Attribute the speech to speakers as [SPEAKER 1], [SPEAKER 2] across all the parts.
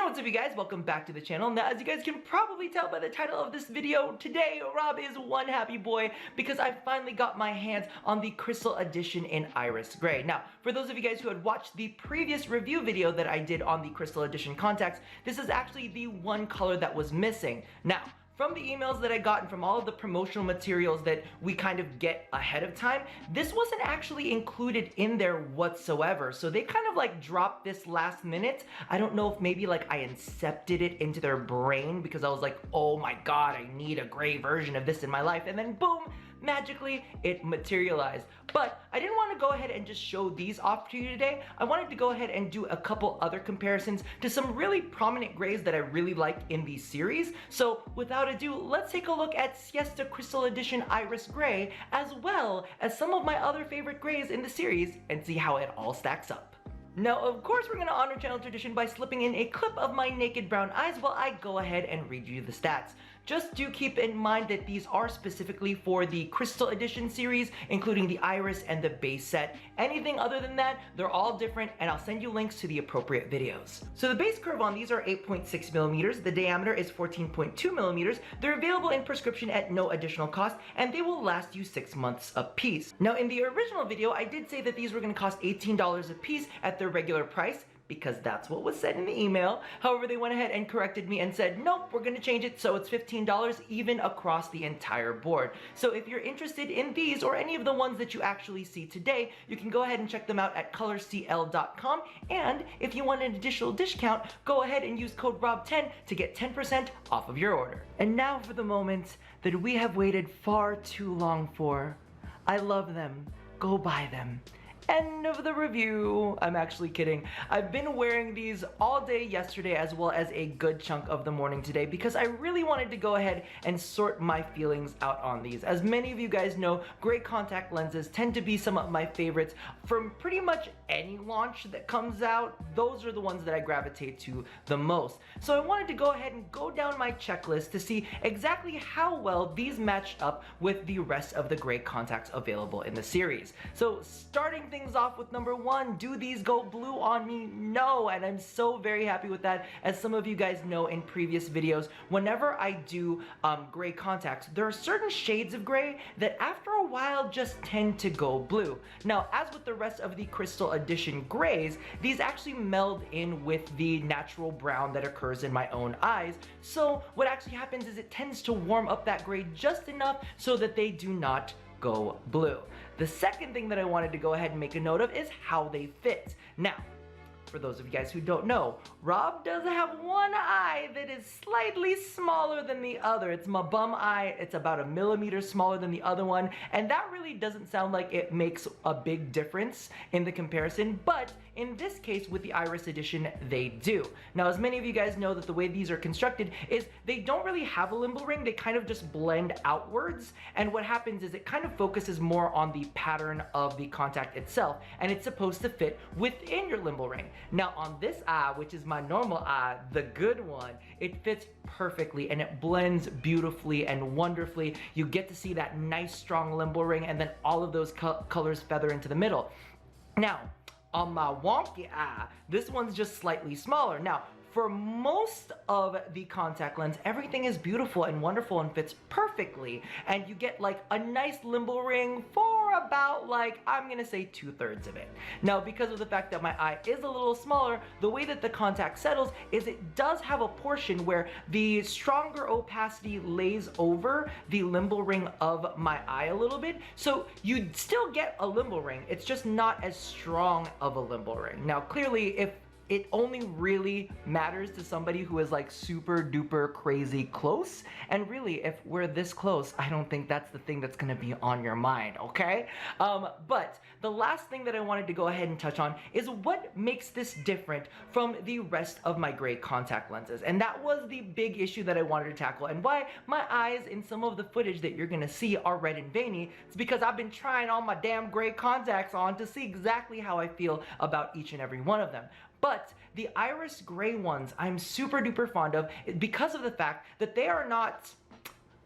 [SPEAKER 1] What's up you guys, welcome back to the channel. Now as you guys can probably tell by the title of this video, today Rob is one happy boy because I finally got my hands on the Crystal Edition in Iris Grey. Now for those of you guys who had watched the previous review video that I did on the Crystal Edition contacts, this is actually the one color that was missing. Now from the emails that I got and from all of the promotional materials that we kind of get ahead of time, this wasn't actually included in there whatsoever. So they kind of like dropped this last minute. I don't know if maybe like I incepted it into their brain because I was like, oh my god, I need a gray version of this in my life. And then boom, magically it materialized. But I didn't want to go ahead and just show these off to you today. I wanted to go ahead and do a couple other comparisons to some really prominent grays that I really like in the series. So without ado, let's take a look at Siesta Crystal Edition Iris Grey, as well as some of my other favorite grays in the series, and see how it all stacks up. Now, of course, we're gonna honor channel tradition by slipping in a clip of my naked brown eyes while I go ahead and read you the stats. Just do keep in mind that these are specifically for the Crystal Edition series, including the Iris and the base set. Anything other than that, they're all different, and I'll send you links to the appropriate videos. So the base curve on these are 8.6 millimeters, the diameter is 14.2 millimeters, they're available in prescription at no additional cost, and they will last you 6 months a piece. Now, in the original video, I did say that these were gonna cost $18 a piece at their regular price, because that's what was said in the email. However, they went ahead and corrected me and said, nope, we're gonna change it so it's $15 even across the entire board. So if you're interested in these or any of the ones that you actually see today, you can go ahead and check them out at colorcl.com. And if you want an additional discount, go ahead and use code ROB10 to get 10% off of your order. And now for the moment that we have waited far too long for. I love them. Go buy them. End of the review. I'm actually kidding. I've been wearing these all day yesterday as well as a good chunk of the morning today because I really wanted to go ahead and sort my feelings out on these. As many of you guys know, gray contact lenses tend to be some of my favorites from pretty much any launch that comes out. Those are the ones that I gravitate to the most. So I wanted to go ahead and go down my checklist to see exactly how well these matched up with the rest of the gray contacts available in the series. So starting things off with number one, do these go blue on me? No, and I'm so very happy with that. As some of you guys know in previous videos, whenever I do gray contacts, there are certain shades of gray that after a while just tend to go blue. Now, as with the rest of the Crystal Edition grays, these actually meld in with the natural brown that occurs in my own eyes. So what actually happens is it tends to warm up that gray just enough so that they do not go blue. The second thing that I wanted to go ahead and make a note of is how they fit. Now, for those of you guys who don't know, Rob does have one eye that is slightly smaller than the other. It's my bum eye. It's about 1 millimeter smaller than the other one, and that really doesn't sound like it makes a big difference in the comparison, but in this case with the Iris Edition, they do. Now, as many of you guys know, that the way these are constructed is they don't really have a limbal ring. They kind of just blend outwards, and what happens is it kind of focuses more on the pattern of the contact itself, and it's supposed to fit within your limbal ring. Now on this eye, which is my normal eye, the good one, it fits perfectly and it blends beautifully and wonderfully. You get to see that nice strong limbal ring, and then all of those colors feather into the middle. Now, on my wonky eye, this one's just slightly smaller. Now, for most of the contact lens, everything is beautiful and wonderful and fits perfectly, and you get like a nice limbal ring for about like, I'm gonna say 2/3 of it. Now, because of the fact that my eye is a little smaller, the way that the contact settles is it does have a portion where the stronger opacity lays over the limbal ring of my eye a little bit, so you still get a limbal ring, it's just not as strong of a limbal ring. Now, clearly, if it only really matters to somebody who is like super duper crazy close. And really, if we're this close, I don't think that's the thing that's gonna be on your mind, okay? But the last thing that I wanted to go ahead and touch on is what makes this different from the rest of my gray contact lenses. And that was the big issue that I wanted to tackle, and why my eyes in some of the footage that you're gonna see are red and veiny. It's because I've been trying all my damn gray contacts on to see exactly how I feel about each and every one of them. But the Iris Grey ones I'm super duper fond of because of the fact that they are not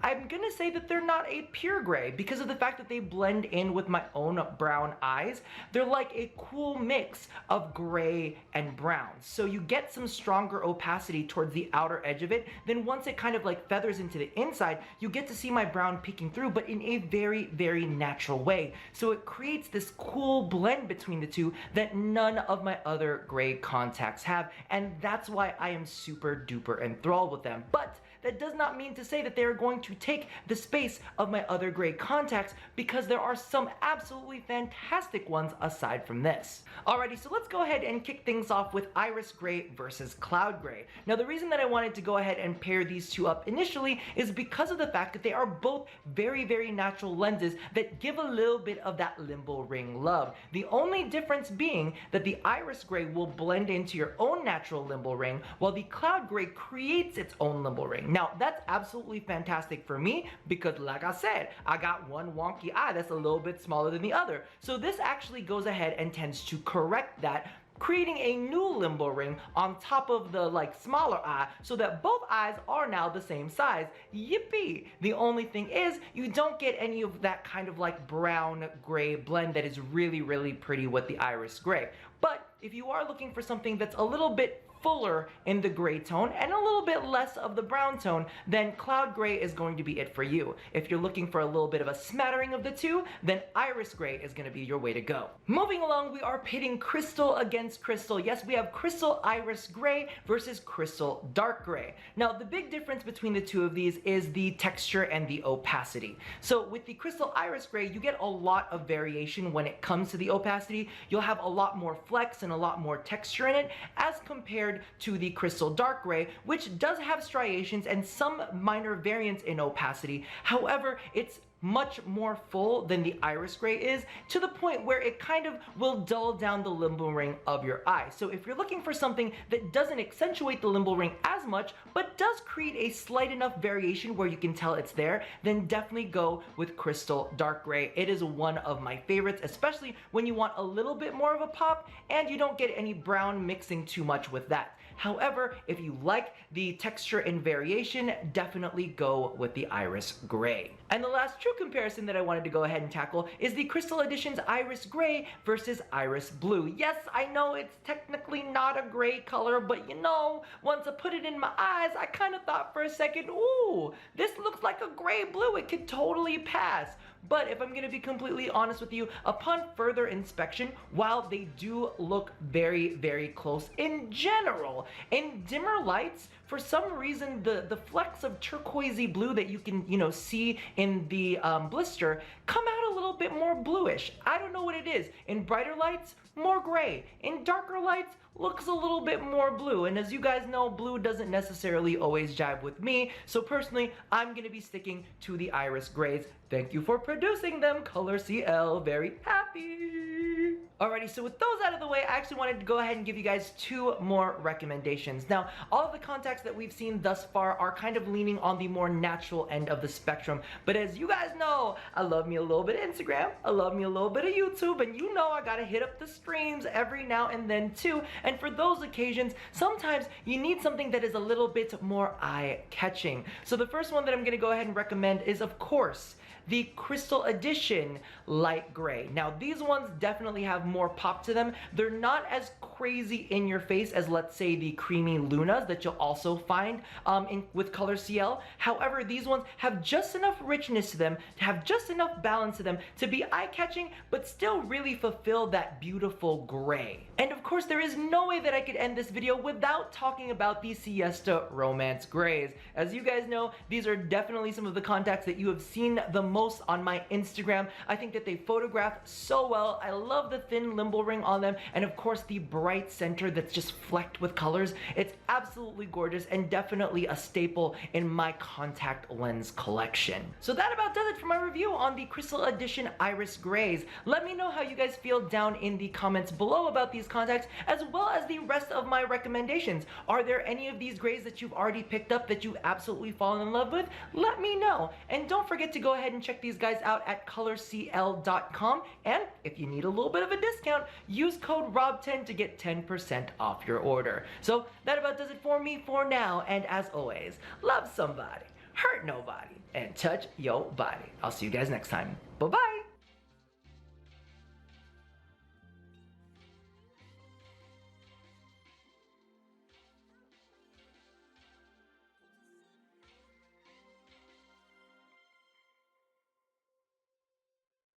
[SPEAKER 1] I'm gonna say that they're not a pure gray because of the fact that they blend in with my own brown eyes. They're like a cool mix of gray and brown. So you get some stronger opacity towards the outer edge of it. Then once it kind of like feathers into the inside, you get to see my brown peeking through, but in a very, very natural way. So it creates this cool blend between the two that none of my other gray contacts have. And that's why I am super duper enthralled with them. But that does not mean to say that they are going to take the space of my other gray contacts, because there are some absolutely fantastic ones aside from this. Alrighty, so let's go ahead and kick things off with Iris Gray versus Cloud Gray. Now the reason that I wanted to go ahead and pair these two up initially is because of the fact that they are both very, very natural lenses that give a little bit of that limbo ring love. The only difference being that the Iris Gray will blend into your own natural limbo ring, while the Cloud Gray creates its own limbo ring. Now, that's absolutely fantastic for me because, like I said, I got one wonky eye that's a little bit smaller than the other. So this actually goes ahead and tends to correct that, creating a new limbo ring on top of the smaller eye so that both eyes are now the same size. Yippee! The only thing is you don't get any of that kind of brown gray blend that is really, really pretty with the Iris Gray. But if you are looking for something that's a little bit fuller in the gray tone and a little bit less of the brown tone, then Cloud Gray is going to be it for you. If you're looking for a little bit of a smattering of the two, then Iris Gray is going to be your way to go. Moving along, we are pitting crystal against crystal. Yes, we have Crystal Iris Gray versus Crystal Dark Gray. Now, the big difference between the two of these is the texture and the opacity. So with the Crystal Iris Gray, you get a lot of variation when it comes to the opacity. You'll have a lot more flex and a lot more texture in it as compared to the Crystal Dark Gray, which does have striations and some minor variance in opacity. However, it's much more full than the Iris Gray is, to the point where it kind of will dull down the limbo ring of your eye. So if you're looking for something that doesn't accentuate the limbo ring as much, but does create a slight enough variation where you can tell it's there, then definitely go with Crystal Dark Gray. It is one of my favorites, especially when you want a little bit more of a pop and you don't get any brown mixing too much with that. However, if you like the texture and variation, definitely go with the Iris Gray. And the last true comparison that I wanted to go ahead and tackle is the Crystal Edition's Iris Gray versus Iris Blue. Yes, I know it's technically not a gray color, but you know, once I put it in my eyes, I kind of thought for a second, ooh, this looks like a gray blue. It could totally pass. But if I'm going to be completely honest with you, upon further inspection, while they do look very, very close in general, in dimmer lights, for some reason, the flecks of turquoisey blue that you can, see in the blister come out a little bit more bluish. I don't know what it is. In brighter lights, more gray. In darker lights, looks a little bit more blue. And as you guys know, blue doesn't necessarily always jive with me. So personally, I'm going to be sticking to the Iris Grays. Thank you for producing them, Color CL. Very happy. Alrighty, so with those out of the way, I actually wanted to go ahead and give you guys two more recommendations. Now, all of the contacts that we've seen thus far are kind of leaning on the more natural end of the spectrum. But as you guys know, I love me a little bit of Instagram, I love me a little bit of YouTube, and you know I gotta hit up the streams every now and then too. And for those occasions, sometimes you need something that is a little bit more eye-catching. So the first one that I'm gonna go ahead and recommend is, of course, the Crystal Edition Light Gray. Now, these ones definitely have more pop to them. They're not as crazy in your face as, let's say, the Creamy Lunas that you'll also find with Color CL. However, these ones have just enough richness to them, to have just enough balance to them to be eye-catching, but still really fulfill that beautiful gray. And of course, there is no way that I could end this video without talking about the Siesta Romance Grays. As you guys know, these are definitely some of the contacts that you have seen the most on my Instagram. I think that they photograph so well. I love the thin limbo ring on them, and of course the bright center that's just flecked with colors. It's absolutely gorgeous and definitely a staple in my contact lens collection. So that about does it for my review on the Crystal Edition Iris Grays. Let me know how you guys feel down in the comments below about these contacts, as well as the rest of my recommendations. Are there any of these grays that you've already picked up that you've absolutely fallen in love with? Let me know. And don't forget to go ahead and check these guys out at colorcl.com. And if you need a little bit of a discount, use code ROB10 to get 10% off your order. So that about does it for me for now. And as always, love somebody, hurt nobody, and touch your body. I'll see you guys next time. Bye-bye.